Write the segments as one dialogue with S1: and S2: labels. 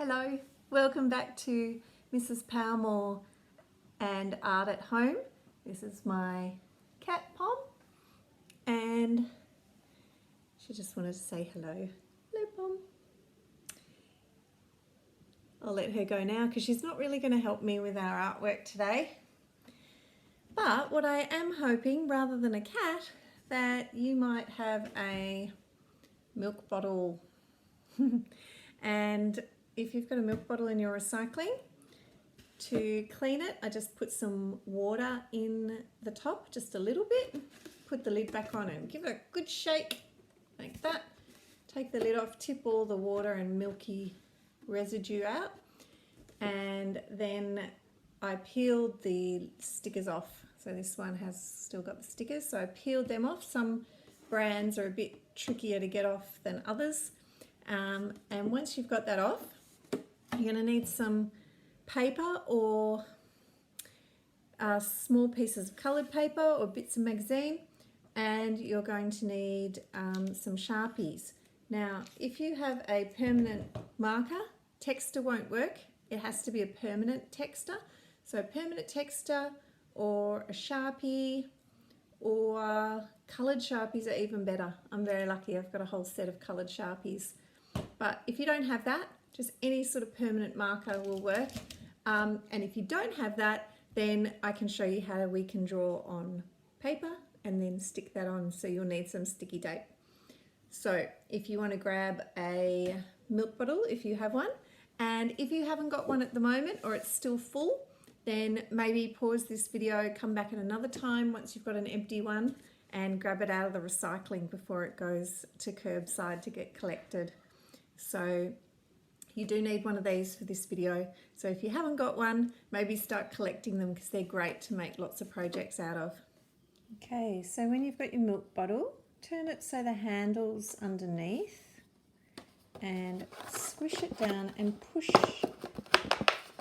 S1: Hello, welcome back to Mrs. Powmore and Art at Home. This is my cat Pom, and she just wanted to say hello. Hello Pom. I'll let her go now because she's not really going to help me with our artwork today. But what I am hoping, rather than a cat, that you might have a milk bottle. And if you've got a milk bottle in your recycling, to clean it, I just put some water in the top, just a little bit. Put the lid back on and give it a good shake, like that. Take the lid off, tip all the water and milky residue out. And then I peeled the stickers off. So this one has still got the stickers, so I peeled them off. Some brands are a bit trickier to get off than others. And once you've got that off, you're going to need some paper or small pieces of coloured paper or bits of magazine, and you're going to need some Sharpies. Now, if you have a permanent marker, texter won't work. It has to be a permanent texter. So permanent texter or a Sharpie, or coloured Sharpies are even better. I'm very lucky, I've got a whole set of coloured Sharpies. But if you don't have that, just any sort of permanent marker will work. And if you don't have that, then I can show you how we can draw on paper and then stick that on. So you'll need some sticky tape. So if you want to grab a milk bottle, if you have one, and if you haven't got one at the moment or it's still full, then maybe pause this video, come back at another time once you've got an empty one, and grab it out of the recycling before it goes to curbside to get collected. So you do need one of these for this video. So if you haven't got one, maybe start collecting them because they're great to make lots of projects out of. Okay, so when you've got your milk bottle, turn it so the handle's underneath and squish it down and push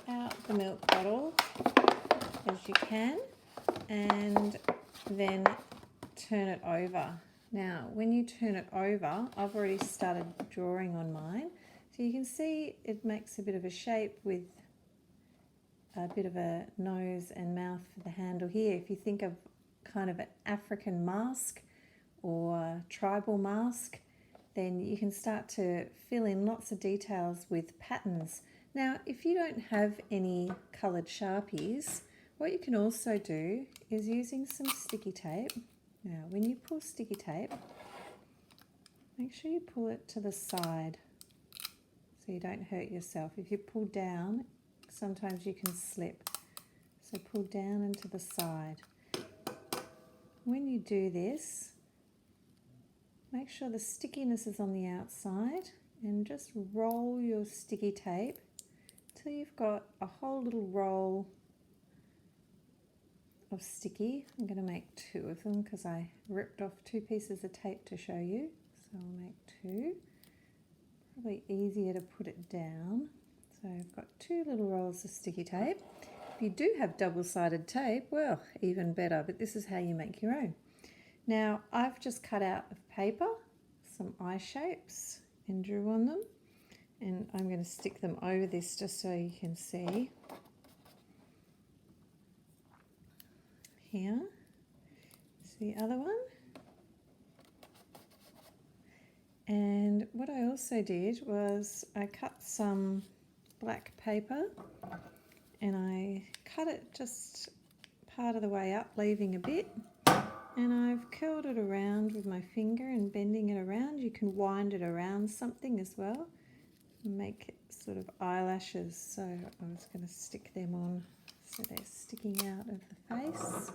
S1: out the milk bottle as you can, and then turn it over. Now, when you turn it over, I've already started drawing on mine. So you can see it makes a bit of a shape with a bit of a nose and mouth for the handle here. If you think of kind of an African mask or tribal mask, then you can start to fill in lots of details with patterns. Now, if you don't have any coloured Sharpies, what you can also do is using some sticky tape. Now, when you pull sticky tape, make sure you pull it to the side so you don't hurt yourself. If you pull down, sometimes you can slip. So pull down and to the side. When you do this, make sure the stickiness is on the outside and just roll your sticky tape till you've got a whole little roll of sticky. I'm going to make two of them because I ripped off 2 pieces of tape to show you. So I'll make 2. Probably easier to put it down. So I've got 2 little rolls of sticky tape. If you do have double-sided tape, well, even better, but this is how you make your own. Now, I've just cut out of paper some eye shapes and drew on them, and I'm going to stick them over this just so you can see. Here is the other one. And what I also did was I cut some black paper and I cut it just part of the way up, leaving a bit. And I've curled it around with my finger and bending it around. You can wind it around something as well and make it sort of eyelashes. So I was going to stick them on so they're sticking out of the face.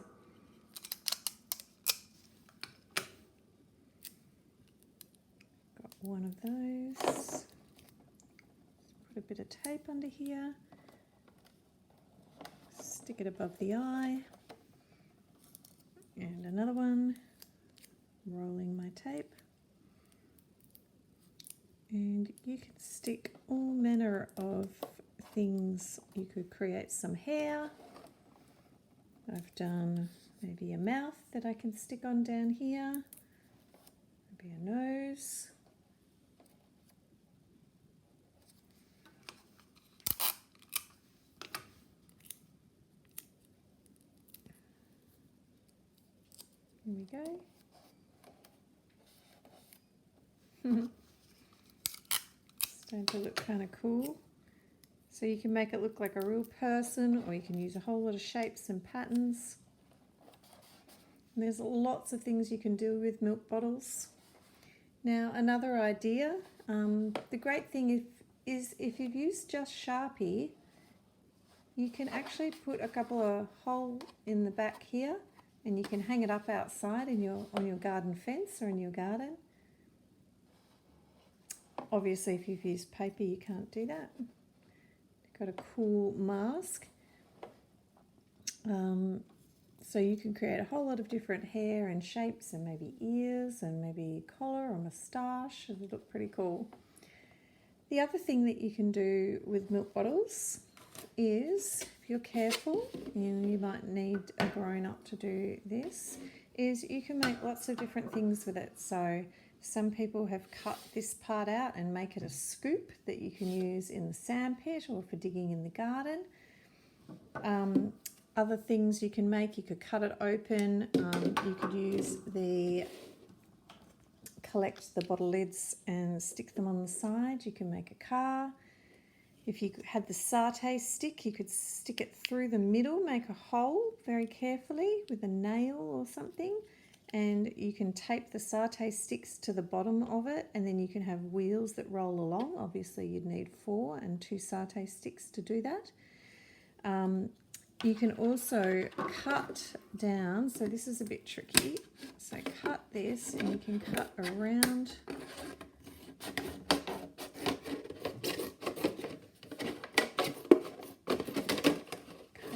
S1: Got one of those. Put a bit of tape under here. Stick it above the eye. And another one. Rolling my tape. And you can stick all manner of things. You could create some hair. I've done maybe a mouth that I can stick on down here. Maybe a nose. we go. Starting to look kind of cool. So you can make it look like a real person, or you can use a whole lot of shapes and patterns. And there's lots of things you can do with milk bottles. Now another idea, the great thing is if you've used just Sharpie, you can actually put a couple of holes in the back here, and you can hang it up outside on your garden fence or in your garden. Obviously if you've used paper you can't do that. Got a cool mask. So you can create a whole lot of different hair and shapes, and maybe ears and maybe collar or moustache. It'll look pretty cool. The other thing that you can do with milk bottles is, if you're careful, and you might need a grown-up to do this, is you can make lots of different things with it. So some people have cut this part out and make it a scoop that you can use in the sandpit or for digging in the garden. Other things you can make, you could cut it open, you could use collect the bottle lids and stick them on the side. You can make a car. If you had the satay stick, you could stick it through the middle, make a hole very carefully with a nail or something, and you can tape the satay sticks to the bottom of it, and then you can have wheels that roll along. Obviously you'd need 4 and 2 satay sticks to do that. You can also cut down, so this is a bit tricky, so cut this and you can cut around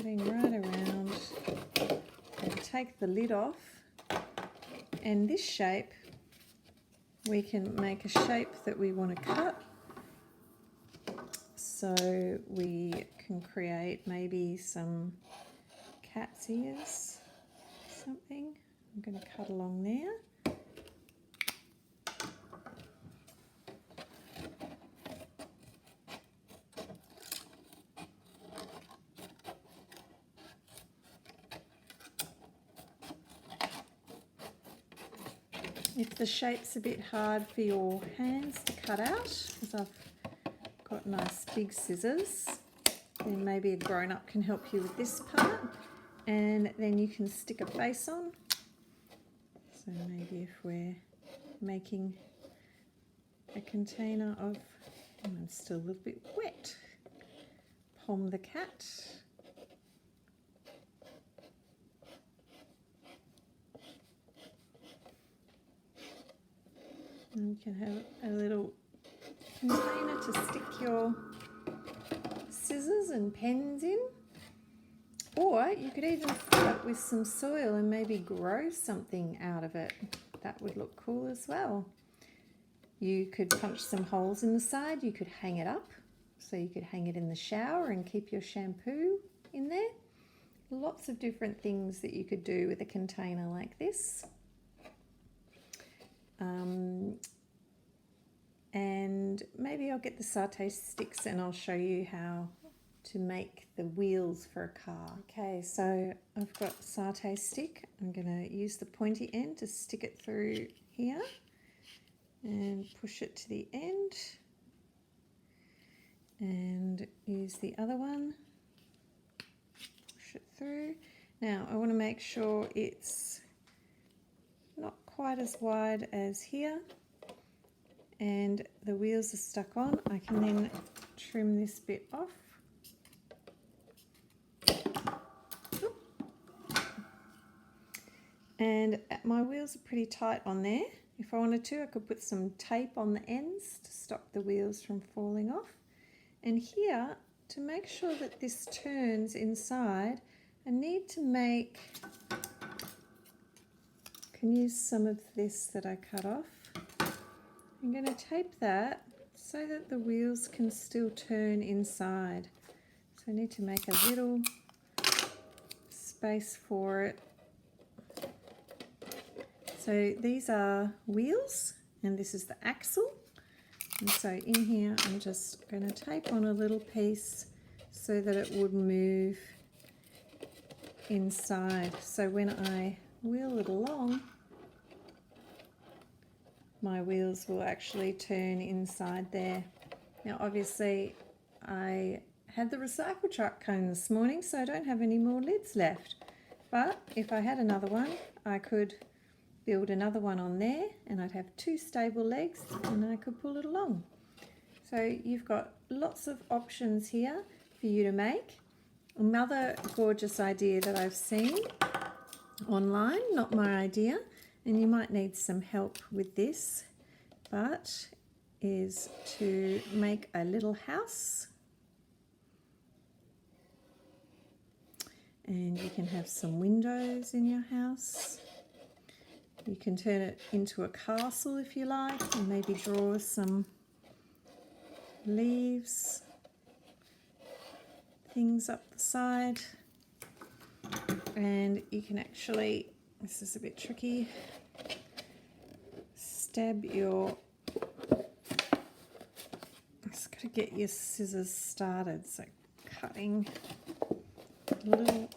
S1: right around, and take the lid off, and this shape we can make a shape that we want to cut, so we can create maybe some cat's ears, something. I'm going to cut along there. If the shape's a bit hard for your hands to cut out, because I've got nice big scissors, then maybe a grown-up can help you with this part, and then you can stick a face on. So maybe if we're making a container of, I'm still a little bit wet, Pom the cat. And you can have a little container to stick your scissors and pens in, or you could even fill it with some soil and maybe grow something out of it. That would look cool as well. You could punch some holes in the side, you could hang it up, so you could hang it in the shower and keep your shampoo in there. Lots of different things that you could do with a container like this. And maybe I'll get the satay sticks and I'll show you how to make the wheels for a car. Okay, so I've got a satay stick. I'm going to use the pointy end to stick it through here and push it to the end, and use the other one, push it through. Now I want to make sure it's not quite as wide as here, and the wheels are stuck on. I can then trim this bit off. And my wheels are pretty tight on there. If I wanted to, I could put some tape on the ends to stop the wheels from falling off. And here, to make sure that this turns inside, I need to make, I can use some of this that I cut off. I'm going to tape that so that the wheels can still turn inside. So I need to make a little space for it. So these are wheels and this is the axle. And so in here I'm just going to tape on a little piece so that it would move inside. So when I wheel it along, my wheels will actually turn inside there. Now obviously I had the recycle truck coming this morning, so I don't have any more lids left. But if I had another one, I could build another one on there and I'd have two stable legs and I could pull it along. So you've got lots of options here for you to make. Another gorgeous idea that I've seen online, not my idea, and you might need some help with this, but is to make a little house. And you can have some windows in your house. You can turn it into a castle if you like, and maybe draw some leaves, things up the side. And you can actually, this is a bit tricky, stab your, just got to get your scissors started, so cutting a little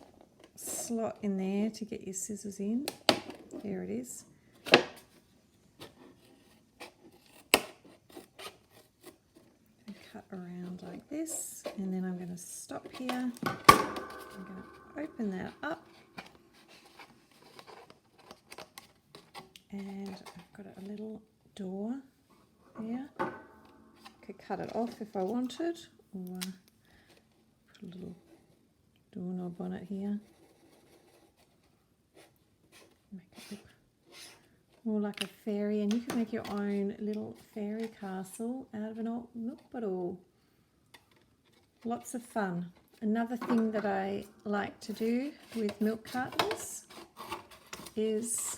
S1: slot in there to get your scissors in. There it is. And cut around like this, and then I'm going to stop here. I'm going to open that up, and I've got a little door there. Could cut it off if I wanted, or put a little doorknob on it here. Make it look more like a fairy, and you can make your own little fairy castle out of an old milk bottle. Lots of fun. Another thing that I like to do with milk cartons is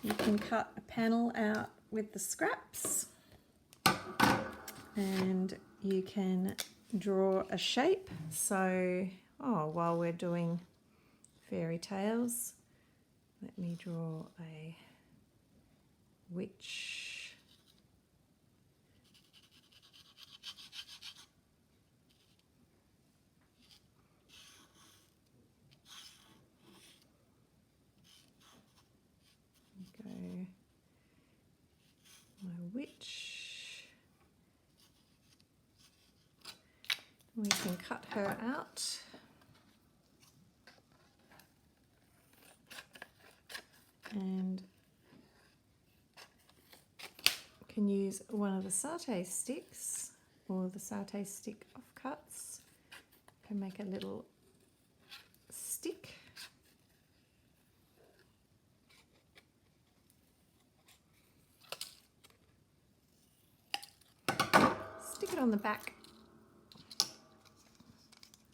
S1: you can cut a panel out with the scraps, and you can draw a shape. So, while we're doing fairy tales, let me draw a witch. Go, my witch. We can cut her out. And can use one of the satay sticks or the satay stick offcuts. Can make a little stick. Stick it on the back.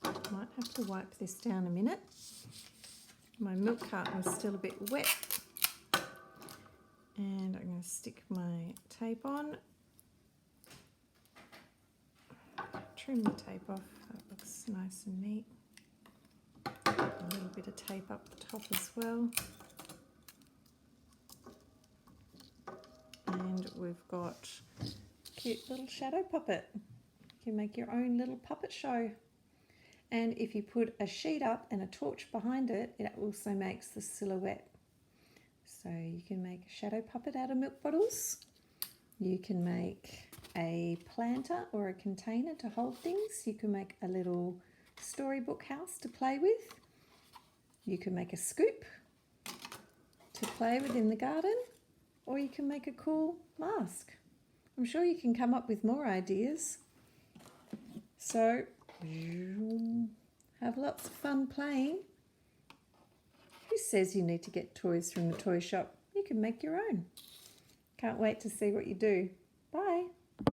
S1: Might have to wipe this down a minute. My milk carton's still a bit wet. And I'm going to stick my tape on. Trim the tape off, that looks nice and neat. A little bit of tape up the top as well. And we've got a cute little shadow puppet. You can make your own little puppet show. And if you put a sheet up and a torch behind it, it also makes the silhouette. So you can make a shadow puppet out of milk bottles. You can make a planter or a container to hold things. You can make a little storybook house to play with. You can make a scoop to play with in the garden, or you can make a cool mask. I'm sure you can come up with more ideas. So have lots of fun playing. Who says you need to get toys from the toy shop? You can make your own. Can't wait to see what you do. Bye.